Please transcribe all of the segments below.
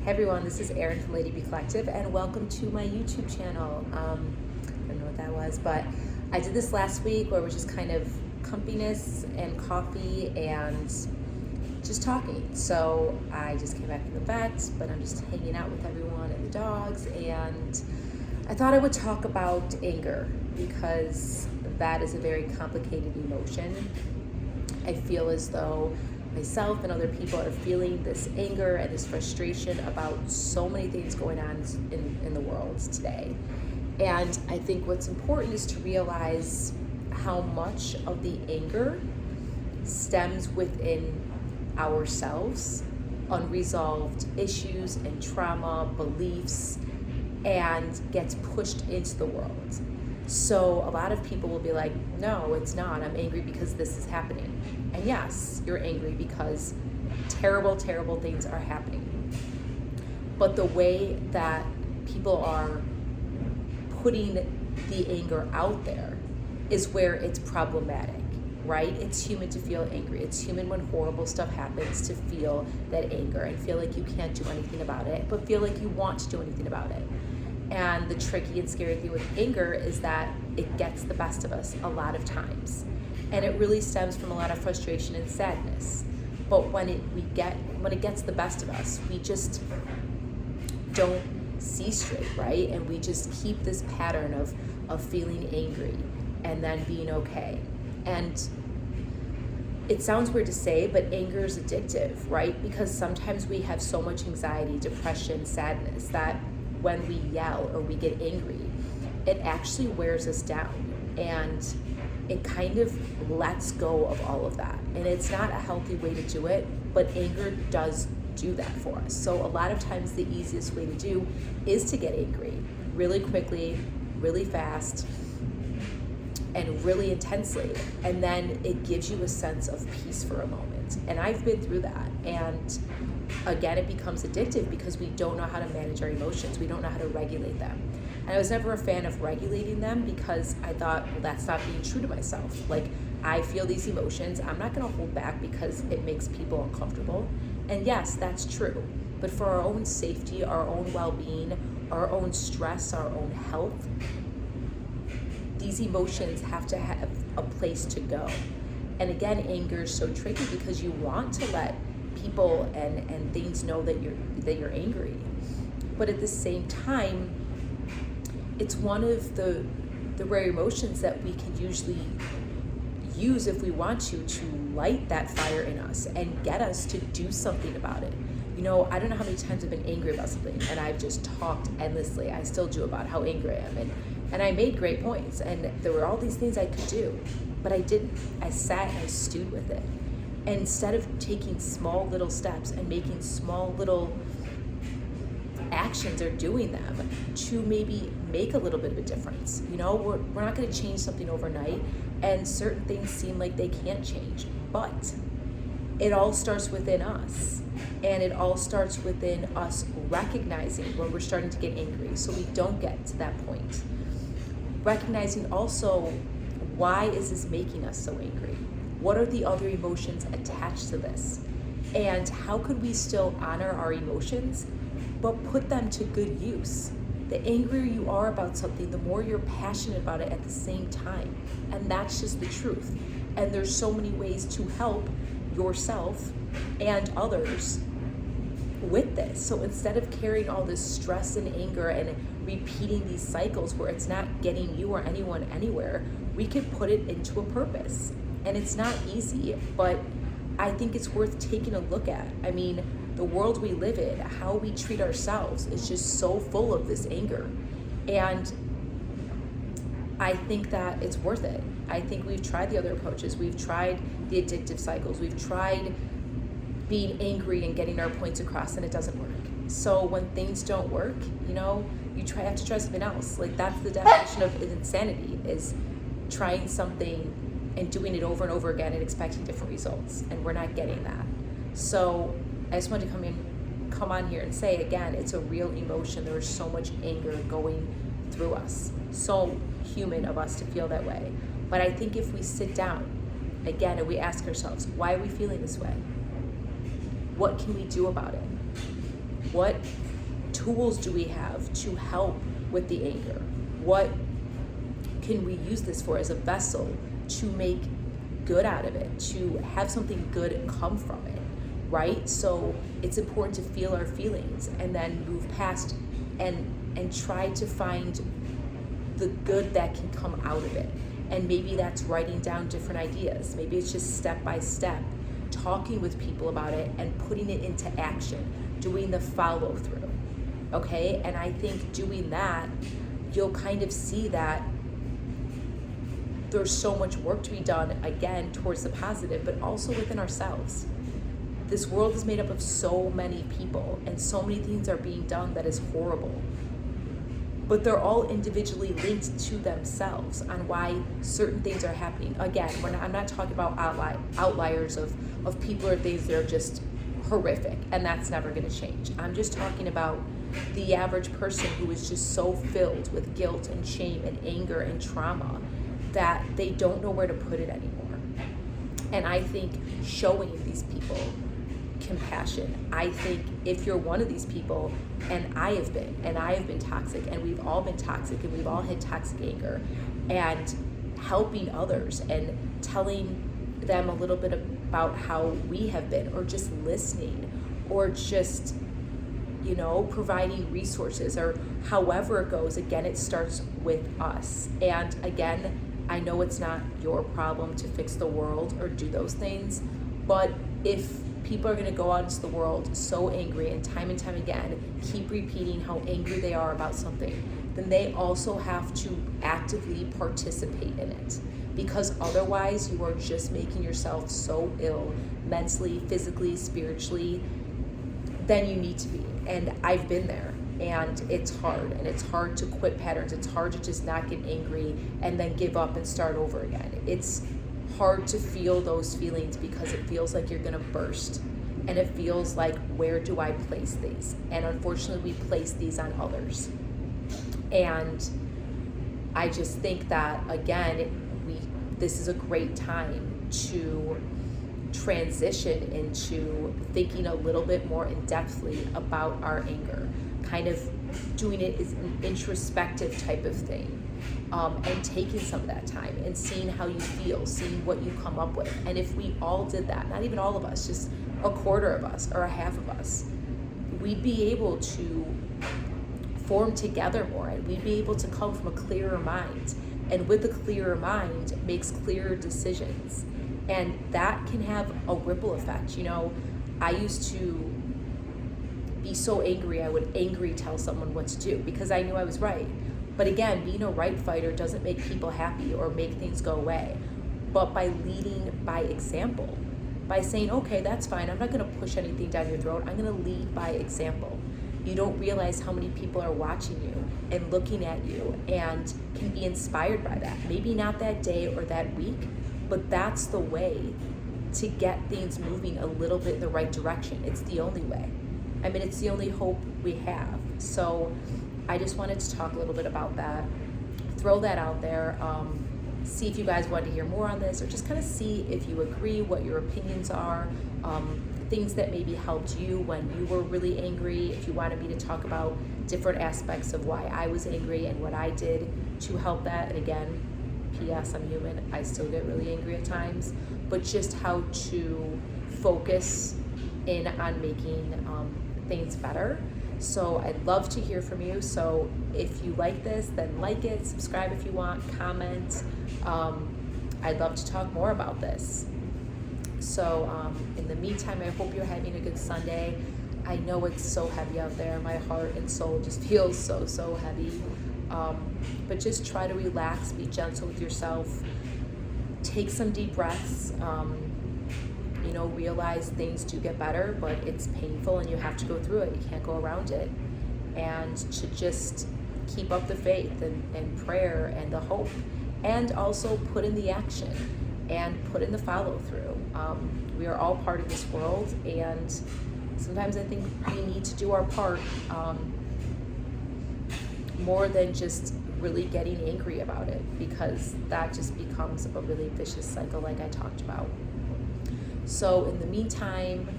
Hey everyone, this is Erin from Lady Bee Collective, and welcome to my YouTube channel. I don't know what that was, but I did this last week where it was just kind of comfiness and coffee and just talking. So I just came back from the vet, but I'm just hanging out with everyone and the dogs, and I thought I would talk about anger because that is a very complicated emotion. I feel as though myself and other people are feeling this anger and this frustration about so many things going on in the world today. And I think what's important is to realize how much of the anger stems within ourselves, unresolved issues and trauma, beliefs, and gets pushed into the world. So a lot of people will be like, no, it's not. I'm angry because this is happening. And yes, you're angry because terrible, terrible things are happening. But the way that people are putting the anger out there is where it's problematic, right? It's human to feel angry. It's human when horrible stuff happens to feel that anger and feel like you can't do anything about it, but feel like you want to do anything about it. And the tricky and scary thing with anger is that it gets the best of us a lot of times. And it really stems from a lot of frustration and sadness. But when it gets the best of us, we just don't see straight, right? And we just keep this pattern of feeling angry and then being okay. And it sounds weird to say, but anger is addictive, right? Because sometimes we have so much anxiety, depression, sadness that when we yell or we get angry, it actually wears us down and it kind of lets go of all of that. And it's not a healthy way to do it, but anger does do that for us. So a lot of times the easiest way to do is to get angry really quickly, really fast, and really intensely. And then it gives you a sense of peace for a moment. And I've been through that. And again, it becomes addictive because we don't know how to manage our emotions. We don't know how to regulate them. And I was never a fan of regulating them because I thought, well, that's not being true to myself. Like, I feel these emotions. I'm not going to hold back because it makes people uncomfortable. And yes, that's true. But for our own safety, our own well-being, our own stress, our own health, these emotions have to have a place to go. And again, anger is so tricky because you want to let people and things know that you're angry, but at the same time, it's one of the rare emotions that we can usually use if we want to light that fire in us and get us to do something about it. You know, I don't know how many times I've been angry about something and I've just talked endlessly. I still do about how angry I am, and I made great points, and there were all these things I could do, but I didn't. I sat and I stewed with it. And instead of taking small little steps and making small little actions or doing them to maybe make a little bit of a difference. You know, we're not going to change something overnight, and certain things seem like they can't change, but it all starts within us, and it all starts within us recognizing when we're starting to get angry so we don't get to that point. Recognizing also, why is this making us so angry? What are the other emotions attached to this? And how could we still honor our emotions, but put them to good use? The angrier you are about something, the more you're passionate about it at the same time. And that's just the truth. And there's so many ways to help yourself and others with this. So instead of carrying all this stress and anger and repeating these cycles where it's not getting you or anyone anywhere, we can put it into a purpose. And it's not easy, but I think it's worth taking a look at. I mean, the world we live in, how we treat ourselves is just so full of this anger. And I think that it's worth it. I think we've tried the other approaches. We've tried the addictive cycles. We've tried being angry and getting our points across, and it doesn't work. So when things don't work, you know, you have to try something else. Like, that's the definition of insanity, is trying something and doing it over and over again and expecting different results, and we're not getting that. So I just wanted to come on here and say again, it's a real emotion. There is so much anger going through us. So human of us to feel that way. But I think if we sit down again and we ask ourselves, why are we feeling this way? What can we do about it? What tools do we have to help with the anger? What can we use this for as a vessel to make good out of it, to have something good come from it, right? So it's important to feel our feelings and then move past and try to find the good that can come out of it. And maybe that's writing down different ideas. Maybe it's just step by step, talking with people about it and putting it into action, doing the follow through, okay? And I think doing that, you'll kind of see that there's so much work to be done, again, towards the positive, but also within ourselves. This world is made up of so many people, and so many things are being done that is horrible. But they're all individually linked to themselves on why certain things are happening. Again, I'm not talking about outliers of people or things that are just horrific, and that's never going to change. I'm just talking about the average person who is just so filled with guilt and shame and anger and trauma that they don't know where to put it anymore. And I think showing these people compassion, I think if you're one of these people, and I have been toxic, and we've all been toxic, and we've all had toxic anger, and helping others and telling them a little bit about how we have been, or just listening, or just, you know, providing resources, or however it goes, again, it starts with us. And again, I know it's not your problem to fix the world or do those things, but if people are going to go out into the world so angry and time again keep repeating how angry they are about something, then they also have to actively participate in it, because otherwise you are just making yourself so ill mentally, physically, spiritually than you need to be. And I've been there, and it's hard to quit patterns. It's hard to just not get angry and then give up and start over again. It's hard to feel those feelings because it feels like you're gonna burst, and it feels like, where do I place these? And unfortunately, we place these on others. And I just think that, again, this is a great time to transition into thinking a little bit more in-depthly about our anger, kind of doing it as an introspective type of thing. And taking some of that time and seeing how you feel, seeing what you come up with. And if we all did that, not even all of us, just a quarter of us or a half of us, we'd be able to form together more, and we'd be able to come from a clearer mind. And with a clearer mind makes clearer decisions. And that can have a ripple effect. You know, I used to be so angry, I would angry tell someone what to do because I knew I was right. But again, being a right fighter doesn't make people happy or make things go away. But by leading by example, by saying, okay, that's fine, I'm not gonna push anything down your throat, I'm gonna lead by example. You don't realize how many people are watching you and looking at you and can be inspired by that. Maybe not that day or that week, but that's the way to get things moving a little bit in the right direction. It's the only way. I mean, it's the only hope we have. So I just wanted to talk a little bit about that, throw that out there, see if you guys want to hear more on this, or just kind of see if you agree, what your opinions are, things that maybe helped you when you were really angry, if you wanted me to talk about different aspects of why I was angry and what I did to help that. And again, P.S., I'm human, I still get really angry at times, but just how to focus in on making things better. So I'd love to hear from you. So if you like this, then like it, subscribe if you want, comment. I'd love to talk more about this. So in the meantime, I hope you're having a good Sunday. I know it's so heavy out there. My heart and soul just feels so heavy. But just try to relax, be gentle with yourself, take some deep breaths. You know, realize things do get better, but it's painful and you have to go through it. You can't go around it. And to just keep up the faith and prayer and the hope, and also put in the action and put in the follow through. We are all part of this world, and sometimes I think we need to do our part more than just really getting angry about it, because that just becomes a really vicious cycle like I talked about. So in the meantime,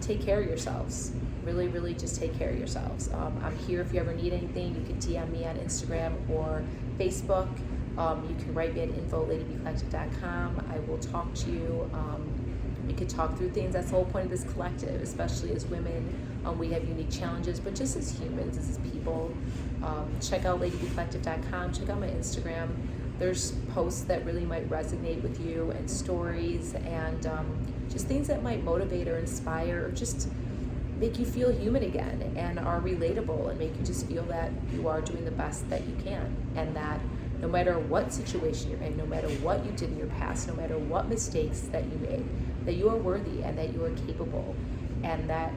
take care of yourselves. Really, really just take care of yourselves. I'm here if you ever need anything. You can DM me on Instagram or Facebook. You can write me at info@ladybcollective.com. I will talk to you. We could talk through things. That's the whole point of this collective, especially as women. We have unique challenges, but just as humans, as people. Check out ladybcollective.com. Check out my Instagram. There's posts that really might resonate with you, and stories, and just things that might motivate or inspire, or just make you feel human again and are relatable, and make you just feel that you are doing the best that you can, and that no matter what situation you're in, no matter what you did in your past, no matter what mistakes that you made, that you are worthy and that you are capable and that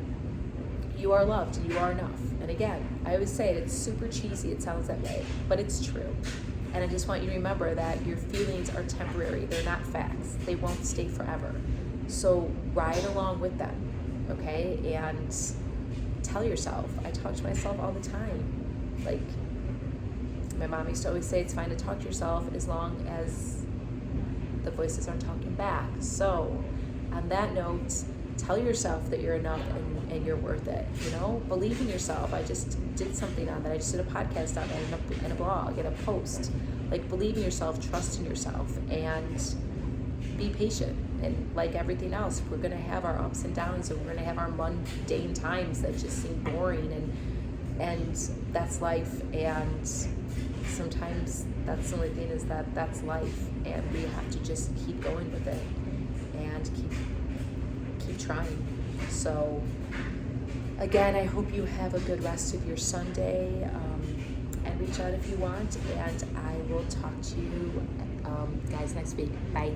you are loved and you are enough. And again, I always say it, it's super cheesy, it sounds that way, but it's true. And I just want you to remember that your feelings are temporary, they're not facts, they won't stay forever. So ride along with them, okay? And tell yourself, I talk to myself all the time. Like, my mom used to always say, it's fine to talk to yourself as long as the voices aren't talking back. So, on that note, tell yourself that you're enough and you're worth it, you know? Believe in yourself. I just did something on that. I just did a podcast on that, and a blog, and a post. Like, believe in yourself, trust in yourself, and be patient. And like everything else, we're gonna have our ups and downs, and we're gonna have our mundane times that just seem boring, and that's life. And sometimes that's the only thing, is that that's life, and we have to just keep going with it and keep trying. So again, I hope you have a good rest of your Sunday, and reach out if you want, and I will talk to you guys next week. Bye.